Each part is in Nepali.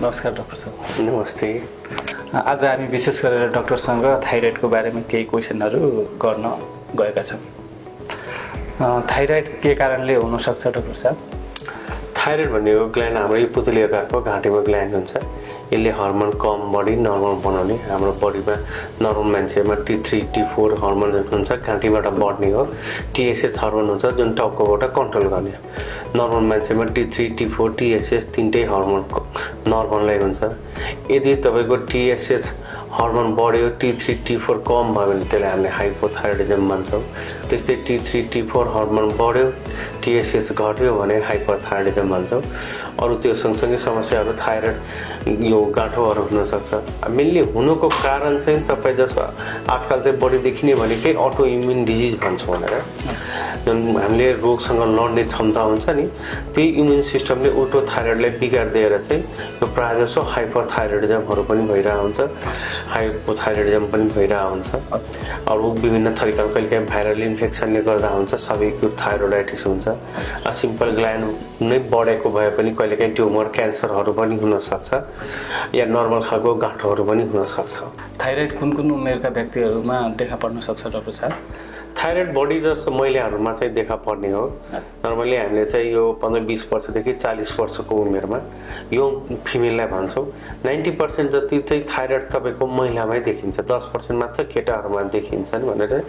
नमस्कार डाक्टर साहब। नमस्ते। आज हामी विशेष गरेर डाक्टरसँग थाइरोइडको बारेमा केही क्वेसनहरू गर्न गएका छौँ। थाइरोइड के कारणले हुनसक्छ डाक्टर साहब? थाइरोइड भनेको ग्ल्यान्ड हाम्रो पुतली आकारको घाँटीमा ग्ल्यान्ड हुन्छ। यसले हर्मोन कम बडी नर्मल बनाउने, हाम्रो बडीमा नर्मल मान्छेमा T3 T4 हर्मोनहरू हुन्छ, घाँटीबाट बढ्ने हो। TSH हर्मोन हुन्छ जुन टाउकोबाट कन्ट्रोल गर्ने। नर्मल मान्छेमा T3 T4 TSH तिनटै हर्मोन नर्मललाई हुन्छ। यदि तपाईँको TSH हर्मोन बढ्यो, T3 T4 कम भयो भने त्यसलाई हामीले हाइपोथाइरोइडिजम भन्छौँ। त्यस्तै T3 T4 हर्मोन बढ्यो, TSH घट्यो भने हाइपरथाइरोइडिजम भन्छौँ। अरू त्यो सँगसँगै समस्याहरू थाइरोइड यो गाँठोहरू हुनसक्छ। मेनली हुनुको कारण चाहिँ तपाईँ जस्तो आजकल चाहिँ बढी देखिने भनेकै अटो इम्युन डिजिज भन्छौँ भनेर, जुन हामीले रोगसँग लड्ने क्षमता हुन्छ नि, त्यही इम्युन सिस्टमले उल्टो थाइरोइडलाई बिगारिदिएर चाहिँ यो प्रायः जसो हाइपरथाइरोइडिजमहरू पनि भइरहेको हुन्छ, हाइपोथाइरोइडिजम पनि भइरहेको हुन्छ। अरू विभिन्न थरीका कहिलेकाहीँ भाइरल इन्फेक्सनले गर्दा हुन्छ, सबैको थाइरोइडाइटिस हुन्छ। सिम्पल ग्ल्यान्ड नै बढेको भए पनि कहिलेकाहीँ ट्युमर क्यान्सरहरू पनि हुनसक्छ, या नर्मल खालको गाँठोहरू पनि हुनसक्छ। थाइरोइड कुन कुन उमेरका व्यक्तिहरूमा देखा पर्न सक्छ डाक्टर साहब? थाइरोइड बडी जस्तो महिलाहरूमा चाहिँ देखा पर्ने हो। नर्मली हामीले चाहिँ यो 15-20 वर्षदेखि 40 वर्षको उमेरमा यो फिमेललाई भन्छौँ। 90% जति चाहिँ थाइरोइड तपाईँको महिलामै देखिन्छ, 10% मात्र केटाहरूमा देखिन्छन् भनेर।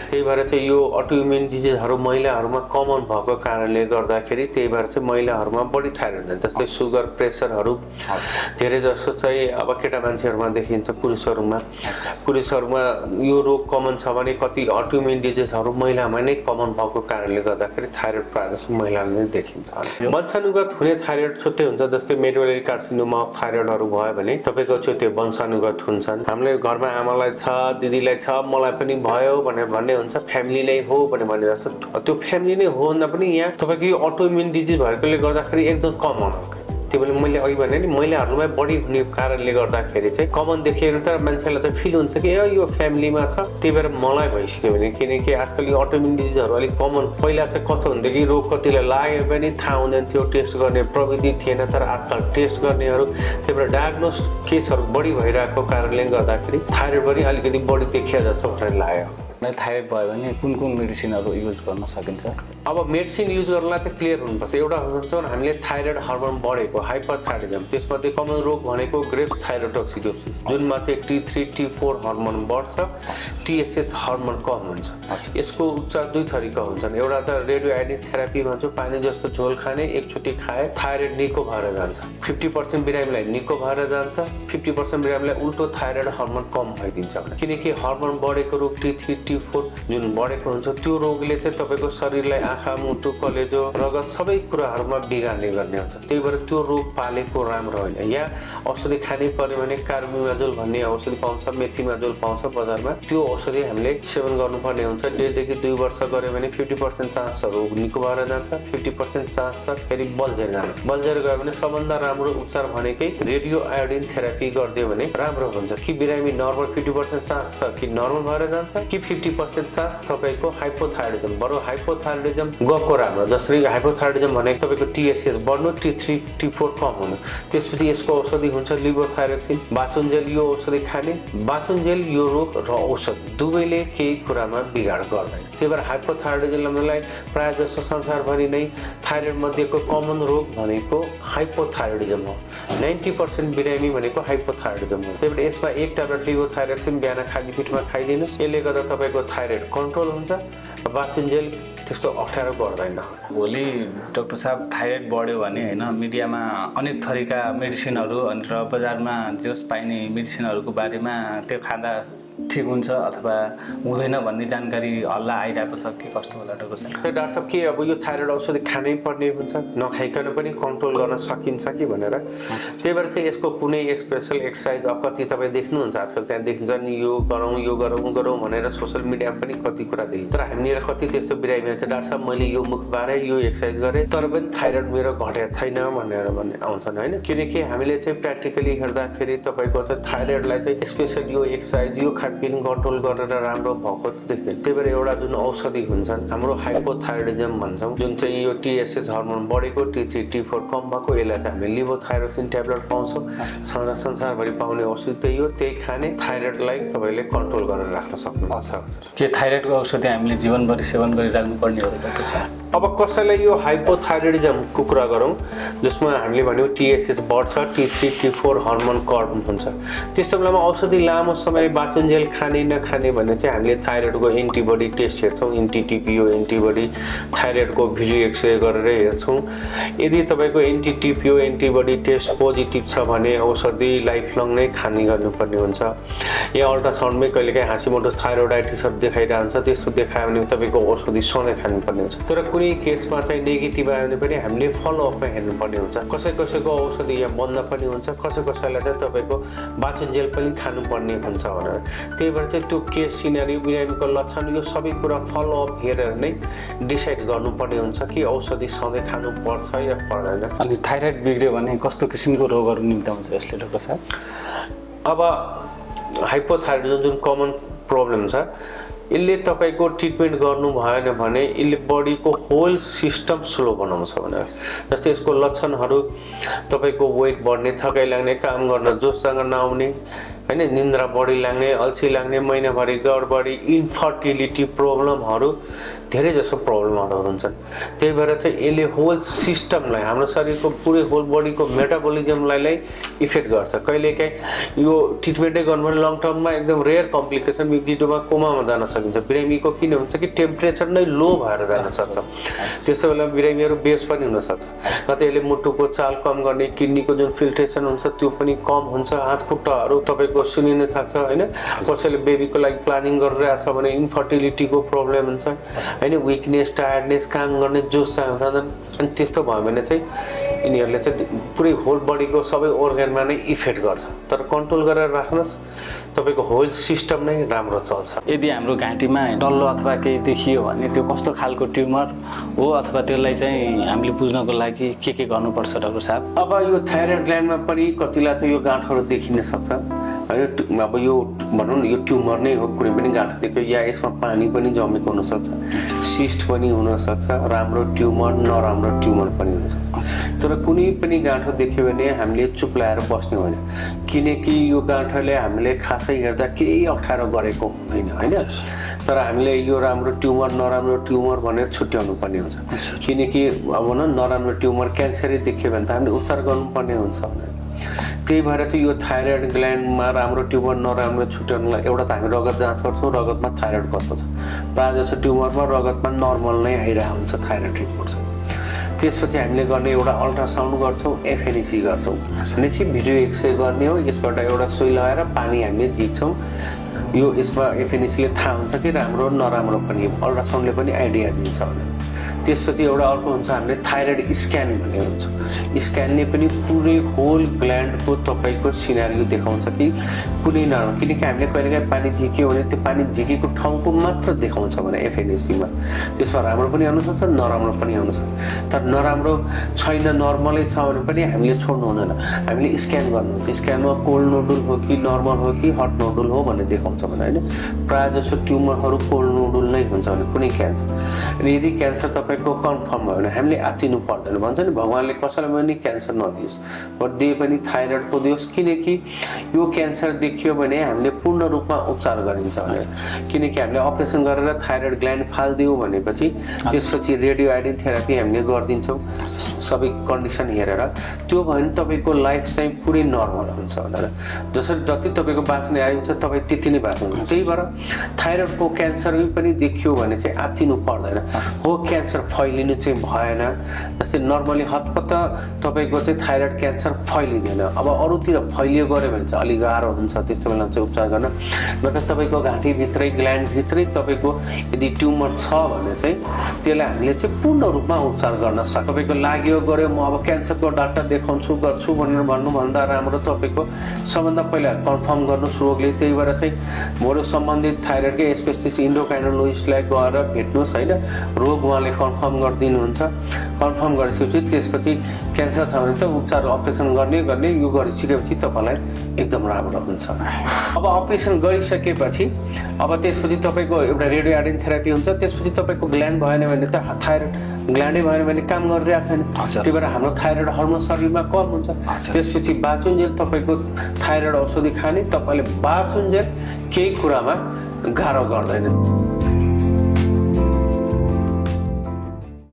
त्यही भएर चाहिँ यो अटोइम्युन डिजिजहरू महिलाहरूमा कमन भएको कारणले गर्दाखेरि त्यही भएर चाहिँ महिलाहरूमा बढी थाइरोइड हुन्छ। जस्तै सुगर, प्रेसरहरू धेरै जस्तो चाहिँ अब केटा मान्छेहरूमा देखिन्छ, पुरुषहरूमा यो रोग कमन छ भने कति अटोइम्युन डिजिजहरू महिलामा नै कमन भएको कारणले गर्दाखेरि थाइरोइड प्रायः जस्तो महिलाले नै देखिन्छ। वंशानुगत हुने थाइरोइड छुट्टै हुन्छ। जस्तै मेडुलरी कार्सिनोमा अफ थाइरोइडहरू भयो भने तपाईँको चाहिँ त्यो वंशानुगत हुन्छन्। हामीले घरमा आमालाई छ, दिदीलाई छ, मलाई पनि भयो भनेर भन्ने हुन्छ, फ्यामिली नै हो भने जस्तो त्यो फ्यामिली नै हो भन्दा पनि यहाँ तपाईँको यो अटोइम्युन डिजिज भएकोले गर्दाखेरि एकदम कमन हो। त्यो बेला मैले अघि भने नि महिलाहरूमा बढी हुने कारणले गर्दाखेरि चाहिँ कमन देखिएर तर मान्छेलाई चाहिँ फिल हुन्छ कि यो फ्यामिलीमा छ, त्यही भएर मलाई भइसक्यो भने। किनकि आजकल यो अटोइम्युन डिजिजहरू अलिक कमन। पहिला चाहिँ कस्तो हुन्थ्यो कि रोग कतिलाई लाग्यो भने थाहा हुँदैन थियो, टेस्ट गर्ने प्रविधि थिएन। तर आजकल टेस्ट गर्नेहरू, त्यही भएर डायग्नोस केसहरू बढी भइरहेको कारणले गर्दाखेरि थाइरोइड पनि अलिकति बढी देखिया जस्तो भनेर लाग्यो। थाइरोइड भयो भने कुन कुन मेडिसिनहरू युज गर्न सकिन्छ? अब मेडिसिन युज गर्नलाई चाहिँ क्लियर हुनुपर्छ। एउटा हुन्छ हामीले थाइरोइड हर्मोन बढेको हाइपरथाइरोइडिजम, त्यसमध्ये कमन रोग भनेको ग्रेव्स थाइरोटोक्सिकोसिस, जुनमा चाहिँ T3 T4 हर्मोन बढ्छ, TSH हर्मोन कम हुन्छ। यसको उपचार दुई थरीका हुन्छन्। एउटा त रेडियो आयोडिन थेरापी भन्छौँ, पानी जस्तो झोल खाने, एकचोटि खाए थाइरोइड निको भएर जान्छ। 50% बिरामीलाई निको भएर जान्छ, 50% बिरामीलाई उल्टो थाइरोइड हर्मोन कम भइदिन्छ। किनकि हर्मोन बढेको रोग T3 T4 जुन बढेको हुन्छ, त्यो रोगले चाहिँ तपाईँको शरीरलाई आँखा, मुटु, कलेजो, रगत सबै कुराहरूमा बिगार्ने गर्ने हुन्छ। त्यही भएर त्यो रोग पालेको राम्रो होइन। या औषधि खानै पर्यो भने कार्बिमाजोल भन्ने औषधि पाउँछ, मेथिमाजोल पाउँछ बजारमा, त्यो औषधि हामीले सेवन गर्नुपर्ने हुन्छ। 1.5 2 वर्ष गऱ्यो भने 50% चान्सहरू निको भएर जान्छ, 50% चान्स छ फेरि बल्झेर जान्छ। बल्झेर गयो भने सबभन्दा राम्रो उपचार भनेकै रेडियो आयोडिन थेरापी गरिदियो भने राम्रो हुन्छ। कि बिरामी नर्मल 50% चान्स छ कि नर्मल भएर जान्छ, कि 50% चान्स तपाईँको हाइपोथाइरोइडिजम, बरु हाइपोथाइरोइडिजम गएको राम्रो। जसरी हाइपोथाइरोइडिजम भनेको तपाईँको TSH बढ्नु, T3 T4 कम हुनु। त्यसपछि यसको औषधि हुन्छ लिभोथाइरोक्सिन, बाचुन्जेल। यो औषधि खाने, बाचुन्जेल यो रोग र औषध दुवैले केही कुरामा बिगाड गर्दैन। त्यही भएर हाइपोथाइरोइडिजमलाई प्रायः जस्तो संसारभरि नै थाइरोइड मध्येको कमन रोग भनेको हाइपोथाइरोइडिजम हो। 90% बिरामी भनेको हाइपोथाइरोइडिजम हो। त्यही भएर यसमा एक ट्याब्लेट लिभोथाइरोक्सिन बिहान खाली पेटमा खाइदिनुहोस्। यसले गर्दा तपाईँको थाइरोइड कन्ट्रोल हुन्छ। बाचुन्जेल त्यस्तो अप्ठ्यारो गर्दैन। भोलि डाक्टर साहब थाइरोइड बढ्यो भने होइन, मिडियामा अनेक थरीका मेडिसिनहरू र बजारमा जस पाइने मेडिसिनहरूको बारेमा त्यो खाँदा ठिक हुन्छ अथवा हुँदैन भन्ने जानकारी हल्ला आइरहेको छ कि कस्तो होला डाक्टर साहब? डाक्टर साहब के अब यो थाइरोइड औषधि खानै पर्ने हुन्छ, नखाइकन पनि कन्ट्रोल गर्न सकिन्छ कि भनेर। त्यही भएर चाहिँ यसको कुनै स्पेसल एक्सर्साइज अब कति तपाईँ देख्नुहुन्छ आजकल त्यहाँ देखिन्छ नि, यो गरौँ भनेर सोसियल मिडियामा पनि कति कुरा देखिन्छ। तर हामीनिर कति त्यस्तो बिरामी हुन्छ, डाक्टर साहब मैले यो मुख बारे यो एक्सर्साइज गरेँ तर पनि थाइरोइड मेरो घटेको छैन भनेर भन्ने आउँछन् होइन। किनकि हामीले चाहिँ प्र्याक्टिकली हेर्दाखेरि तपाईँको चाहिँ थाइरोइडलाई चाहिँ स्पेसल यो एक्सर्साइज यो हाइपोथाइरोइडिज्म कन्ट्रोल गरेर राम्रो भएको देख्दैन। त्यही भएर एउटा जुन औषधि हुन्छन् हाम्रो हाइपोथाइरोइडिज्म भन्छौँ, जुन चाहिँ यो TSH हर्मोन बढेको, T3 T4 कम भएको, यसलाई चाहिँ हामीले लिभोथाइरोक्सिन ट्याब्लेट पाउँछौँ। संसारभरि पाउने औषधि त्यही हो, त्यही खाने थाइरोइडलाई तपाईँले कन्ट्रोल गरेर राख्न सक्नुहुन्छ। के थाइरोइडको औषधि हामीले जीवनभरि सेवन गरिराख्नु पर्ने हो डाक्टर साहब? अब कसैलाई यो हाइपोथाइरोइडिज्मको कुरा गरौँ जसमा हामीले भन्यौँ TSH बढ्छ, T3 T4 हर्मोन कर्भ हुन्छ, त्यस्तो बेलामा औषधि लामो समय बाँचुन्जेल खाने नखाने भने चाहिँ हामीले थाइरोइडको एन्टिबडी टेस्ट हेर्छौँ, NT-TPO एन्टिबडी, थाइरोइडको भिजुअल एक्सरे गरेर हेर्छौँ। यदि तपाईँको NT-TPO एन्टिबडी टेस्ट पोजिटिभ छ भने औषधि लाइफ लङ नै खाने गर्नुपर्ने हुन्छ। या अल्ट्रासाउन्डमै कहिलेकाहीँ हाँसीमोटो थाइरोइडाइटिसहरू देखाइरहन्छ, त्यस्तो देखायो भने तपाईँको औषधि सधैँ खानुपर्ने हुन्छ। तर कुनै केसमा चाहिँ नेगेटिभ आयो भने पनि हामीले फलोअपमा हेर्नुपर्ने हुन्छ। कसैको औषधि यहाँ बन्द पनि हुन्छ, कसैलाई चाहिँ तपाईँको बाँचुन्जेल पनि खानुपर्ने हुन्छ भनेर। त्यही भएर चाहिँ त्यो केस सिनारी, बिरामीको लक्षण, यो सबै कुरा फलोअप हेरेर नै डिसाइड गर्नुपर्ने हुन्छ कि औषधि सधैँ खानुपर्छ या पर्दैन। अनि थाइरोइड बिग्रियो भने कस्तो किसिमको रोगहरू निम्त्याउँछ यसले डाक्टर साहब? अब हाइपोथाइरोइडिज्म जुन कमन प्रब्लम छ, यसले तपाईँको ट्रिटमेन्ट गर्नु भएन भने यसले बडीको होल सिस्टम स्लो बनाउँछ भनेर। जस्तै यसको लक्षणहरू तपाईँको वेट बढ्ने, थकाइ लाग्ने, काम गर्न जोससँग नआउने, हैन, निन्द्रा बढी लाग्ने, अल्छी लाग्ने, महिनाभरि गडबडी, इन्फर्टिलिटी प्रब्लमहरू, धेरै जसो प्रब्लमहरू हुन्छन्। त्यही भएर चाहिँ यसले होल सिस्टमलाई, हाम्रो शरीरको पुरै होल बडीको मेटाबोलिजमलाई इफेक्ट गर्छ। कहिलेकाहीँ यो ट्रिटमेन्टै गर्नु भने लङ टर्ममा एकदम रेयर कम्प्लिकेसन, मिडियोमा कोमामा जान सकिन्छ। बिरामीको किन हुन्छ कि टेम्परेचर नै लो भएर जान सक्छ, त्यसो बेला बिरामीहरू बेहोस पनि हुनसक्छ। कतै यसले मुटुको चाल कम गर्ने, किडनीको जुन फिल्ट्रेसन हुन्छ त्यो पनि कम हुन्छ, हात खुट्टाहरू तपाईँको सुनिन थाक्छ, होइन। कसैले बेबीको लागि प्लानिङ गरिरहेछ भने इन्फर्टिलिटीको प्रब्लम हुन्छ, होइन, विकनेस, टायर्डनेस, काम गर्ने जोस जाँदैन। अनि त्यस्तो भयो भने चाहिँ यिनीहरूले चाहिँ पुरै होल बडीको सबै अर्गनमा नै इफेक्ट गर्छ। तर कन्ट्रोल गरेर राख्नुहोस्, तपाईँको होल सिस्टम नै राम्रो चल्छ। यदि हाम्रो घाँटीमा डल्लो अथवा केही देखियो भने त्यो कस्तो खालको ट्युमर हो अथवा त्यसलाई चाहिँ हामीले बुझ्नको लागि के गर्नुपर्छ डाक्टर साहब? अब यो थाइरोइड ग्ल्यान्डमा पनि कतिलाई चाहिँ यो गाँठहरू देखिन सक्छ, होइन। अब यो भनौँ न यो ट्युमर नै हो, कुनै पनि गाँठो देख्यो, या यसमा पानी पनि जमेको हुनसक्छ, सिस्ट पनि हुनसक्छ, राम्रो ट्युमर, नराम्रो ट्युमर पनि हुनसक्छ। तर कुनै पनि गाँठो देख्यो भने हामीले चुप लाएर बस्ने होइन, किनकि यो गाँठोले हामीले खासै हेर्दा केही अप्ठ्यारो गरेको हुँदैन, होइन। तर हामीले यो राम्रो ट्युमर, नराम्रो ट्युमर भनेर छुट्याउनु पर्ने हुन्छ। किनकि अब नराम्रो ट्युमर क्यान्सरै देख्यो भने त हामीले उपचार गर्नुपर्ने हुन्छ भनेर। त्यही भएर चाहिँ यो थाइरोइड ग्ल्यान्डमा राम्रो ट्युमर, नराम्रो छुट्याउनुलाई एउटा त हामी रगत जाँच गर्छौँ, रगतमा थाइरोइड कस्तो छ। प्रायः जसो ट्युमरमा रगतमा नर्मल नै आइरहेको हुन्छ थाइरोइड रिपोर्ट चाहिँ। त्यसपछि हामीले गर्ने एउटा अल्ट्रासाउन्ड गर्छौँ, FNEC गर्छौँ, भनेपछि भिडियो एक्सरे गर्ने हो। यसबाट एउटा सुई लगाएर पानी हामीले झिक्छौँ, यो यसमा FNEC ले थाहा हुन्छ कि राम्रो नराम्रो पनि, अल्ट्रासाउन्डले पनि आइडिया दिन्छ भने। त्यसपछि एउटा अर्को हुन्छ हामीले थाइरोइड स्क्यान भन्ने हुन्छ। स्क्यानले पनि पुरै होल ग्ल्यान्डको तपाईँको सिनारियो देखाउँछ कि कुनै नराम्रो, किनकि हामीले कहिलेकाहीँ पानी झिक्यो भने त्यो पानी झिकेको ठाउँको मात्र देखाउँछ भने FNEC मा। त्यसमा राम्रो पनि आउनसक्छ, नराम्रो पनि आउनसक्छ। तर नराम्रो छैन, नर्मलै छ भने पनि हामीले छोड्नु हुँदैन, हामीले स्क्यान गर्नुहुन्छ। स्क्यानमा कोल्ड नोडुल हो कि नर्मल हो कि हट नोडुल हो भन्ने देखाउँछ भने, होइन। प्रायः जसो ट्युमरहरू कोल्ड नोडुल नै हुन्छ भने कुनै क्यान्सर। अनि यदि क्यान्सर तपाईँको कन्फर्म भयो भने हामीले आत्तिनु पर्दैन, भन्छ नि भगवान्ले कसैलाई पनि क्यान्सर नदियोस्, बट दिए पनि थाइरोइडको दियोस्, किनकि यो क्यान्सर देखियो भने हामीले पूर्ण रूपमा उपचार गरिन्छ भनेर। किनकि हामीले अपरेसन गरेर थाइरोइड ग्ल्यान्ड फालिदियो भनेपछि त्यसपछि रेडियो आयोडिन थेरापी हामीले गरिदिन्छौँ सबै कन्डिसन हेरेर। त्यो भयो भने तपाईँको लाइफ चाहिँ पुरै नर्मल हुन्छ भनेर। जसरी जति तपाईँको बाँच्ने आयु छ तपाईँ त्यति नै बाँच्नुहुन्छ। त्यही भएर थाइरोइडको क्यान्सर पनि देखियो भने चाहिँ आत्तिनु पर्दैन, हो क्यान्सर फैलिनु चाहिँ भएन। जस्तै नर्मली हतपत्त तपाईँको चाहिँ थाइरोइड क्यान्सर फैलिँदैन। अब अरूतिर फैलियो गऱ्यो भने चाहिँ अलिक गाह्रो हुन्छ त्यस्तो बेला चाहिँ उपचार गर्न। मतलब तपाईँको घाँटीभित्रै ग्ल्यान्डभित्रै तपाईँको यदि ट्युमर छ भने चाहिँ त्यसलाई हामीले चाहिँ पूर्ण रूपमा उपचार गर्न सक्छ। तपाईँको लाग्यो गऱ्यो म अब क्यान्सरको डाक्टर देखाउँछु गर्छु भनेर भन्नुभन्दा राम्रो तपाईँको सबभन्दा पहिला कन्फर्म गर्नुहोस् रोगले। त्यही भएर चाहिँ बरु सम्बन्धित थाइरोइडकै स्पेसलिस्ट इन्डोक्राइनोलोजिस्टलाई गएर भेट्नुहोस्, होइन। रोग उहाँले कन्फर्म कन्फर्म गरिदिनुहुन्छ। कन्फर्म गरिसकेपछि त्यसपछि क्यान्सर छ भने त उपचार अपरेसन गर्ने यो गरिसकेपछि तपाईँलाई एकदम राम्रो हुन्छ। अब अपरेसन गरिसकेपछि अब त्यसपछि तपाईँको एउटा रेडियोआयोडिन थेरापी हुन्छ। त्यसपछि तपाईँको ग्ल्यान्ड भएन भने त थाइरोइड ग्ल्यान्डै भएन भने काम गरिरहेको छैन, त्यही भएर हाम्रो थाइरोइड हर्मोन शरीरमा कम हुन्छ। त्यसपछि बाँचुन्जेल तपाईँको थाइरोइड औषधि खाने, तपाईँले बाँचुन्जेल केही कुरामा गाह्रो गर्दैन।